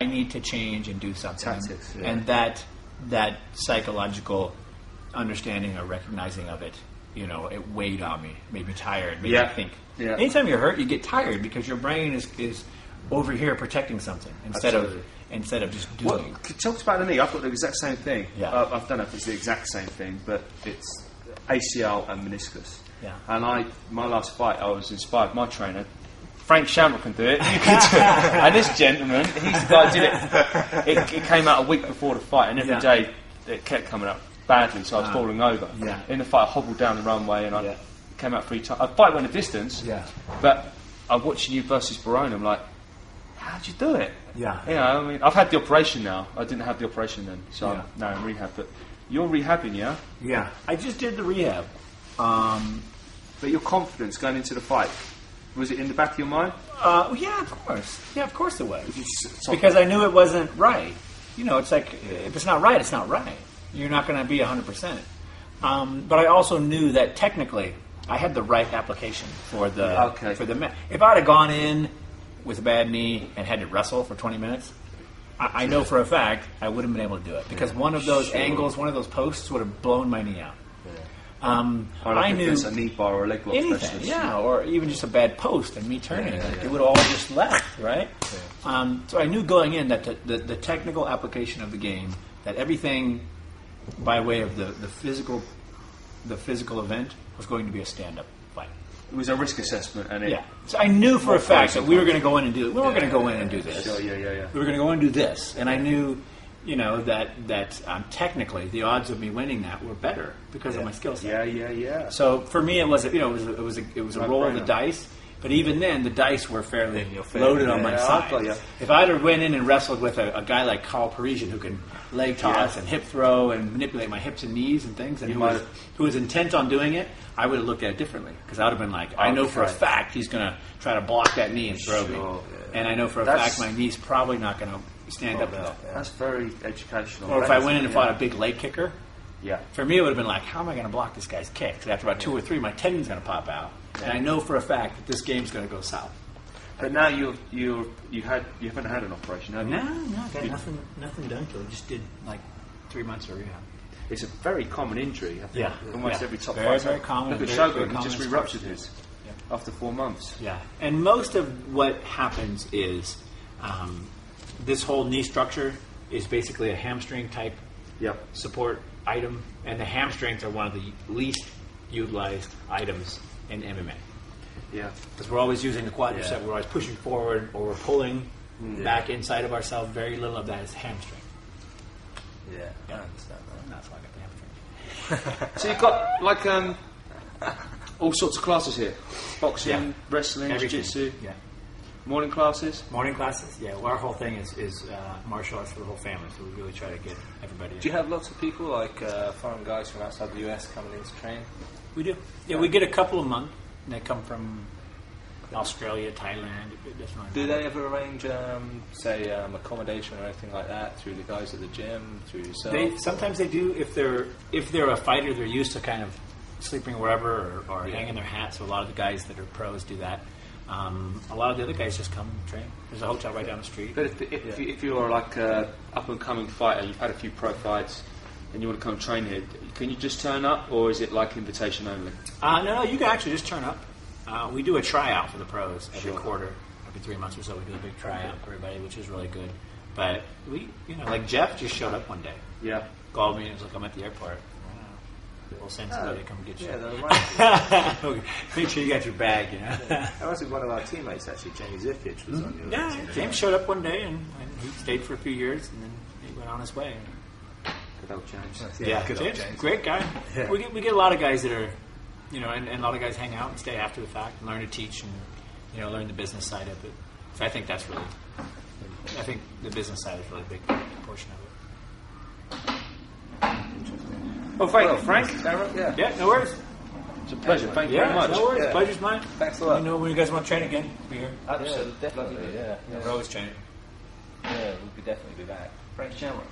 I need to change and do something. Tactics, yeah. And that psychological understanding or recognizing of it, you know, it weighed on me, made me tired, made me think. Yeah. Anytime you're hurt, you get tired because your brain is over here protecting something instead of just doing. Well, talk about the knee. I've got the exact same thing. Yeah. I don't know if it's the exact same thing, but it's ACL and meniscus. Yeah. And my last fight, I was inspired. My trainer, Frank Shamrock, can do it. You can do it. And this gentleman, he's the guy who did it. It came out a week before the fight, and every day it kept coming up badly, so I was falling over. Yeah. In the fight, I hobbled down the runway, and I came out 3 times. The fight went a distance, but I'm watching you versus Barone. I'm like, how'd you do it? Yeah. You know, I mean, I've had the operation now. I didn't have the operation then, so I'm now in rehab. But you're rehabbing, yeah? Yeah. I just did the rehab. But your confidence going into the fight, was it in the back of your mind? Yeah, of course. Yeah, of course it was. Because I knew it wasn't right. You know, it's like, if it's not right, it's not right. You're not going to be 100%. But I also knew that technically I had the right application for the If I'd have gone in with a bad knee and had to wrestle for 20 minutes, I know for a fact I wouldn't have been able to do it because one of those angles, one of those posts would have blown my knee out. I knew a knee bar or a leg lock anything, or even just a bad post and me turning it would have all just left, right? So I knew going in that the technical application of the game, that everything by way of the physical event was going to be a stand-up fight. It was a risk assessment, and so I knew for a fact that we were going to go in and do it. We weren't going to go in and do this. Sure, We were going to go in and do this, and I knew, you know, that technically the odds of me winning that were better because of my skill set. So for me, it was it was a roll of the dice. But even then, the dice were fairly loaded on my side. If I'd have went in and wrestled with a guy like Carl Parisian who can leg toss and hip throw and manipulate my hips and knees and things, and who was intent on doing it, I would have looked at it differently. Because I would have been like, I know for a fact he's going to try to block that knee and throw me. And I know for a fact my knee's probably not going to stand up to that. That's very educational. Or if I went in and fought a big leg kicker, for me it would have been like, how am I going to block this guy's kick? Because after about 2 or 3, my tendon's going to pop out. And I know for a fact that this game's going to go south. But now you haven't had an operation, have you? No, I got nothing done to it. Just did like 3 months of rehab. It's a very common injury. I think almost every top fighter. Very common. Look at Shogun, he just re-ruptured his after 4 months. Yeah, and most of what happens is this whole knee structure is basically a hamstring type support item, and the hamstrings are one of the least utilized items in MMA. Yeah. Because we're always using the quadricep, we're always pushing forward, or we're pulling back inside of ourselves. Very little of that is hamstring. I understand that. That's why I got the hamstring. So you've got like all sorts of classes here: boxing, wrestling, jiu-jitsu. Yeah. Morning classes. Morning classes. Yeah. Well, our whole thing is martial arts for the whole family. So we really try to get everybody. Do you have lots of people like foreign guys from outside the US coming in to train? We do. Yeah, we get a couple a month. And they come from Australia, Thailand. Do they ever arrange, accommodation or anything like that through the guys at the gym, through yourself? Sometimes they do. If they're a fighter, they're used to kind of sleeping wherever or hanging their hat. So a lot of the guys that are pros do that. A lot of the other guys just come train. There's a hotel right down the street. But if you're like an up and coming fighter, you've had a few pro fights, and you want to come train here, can you just turn up, or is it like invitation only? No, you can actually just turn up. We do a tryout for the pros every quarter, every 3 months or so. We do a big tryout for everybody, which is really good. But like Jeff just showed up one day. Yeah. Called me and was like, I'm at the airport. We'll send somebody to come get you. Make sure you got your bag, you know. That was one of our teammates, actually, James Ific, was on your team. James showed up one day and he stayed for a few years and then he went on his way. Good old James. Good old James. Great guy. Yeah. We get a lot of guys that are, and a lot of guys hang out and stay after the fact and learn to teach and, learn the business side of it. So I think that's really, the business side is really a big portion of it. Well, thank you, Frank. Yeah, no worries. It's a pleasure. Thank you very much. No worries. Pleasure's mine. Thanks a lot. Let me know when you guys want to train again. Be here. Absolutely. Definitely. We're always training. Yeah, we'll definitely be back. Frank Shamrock.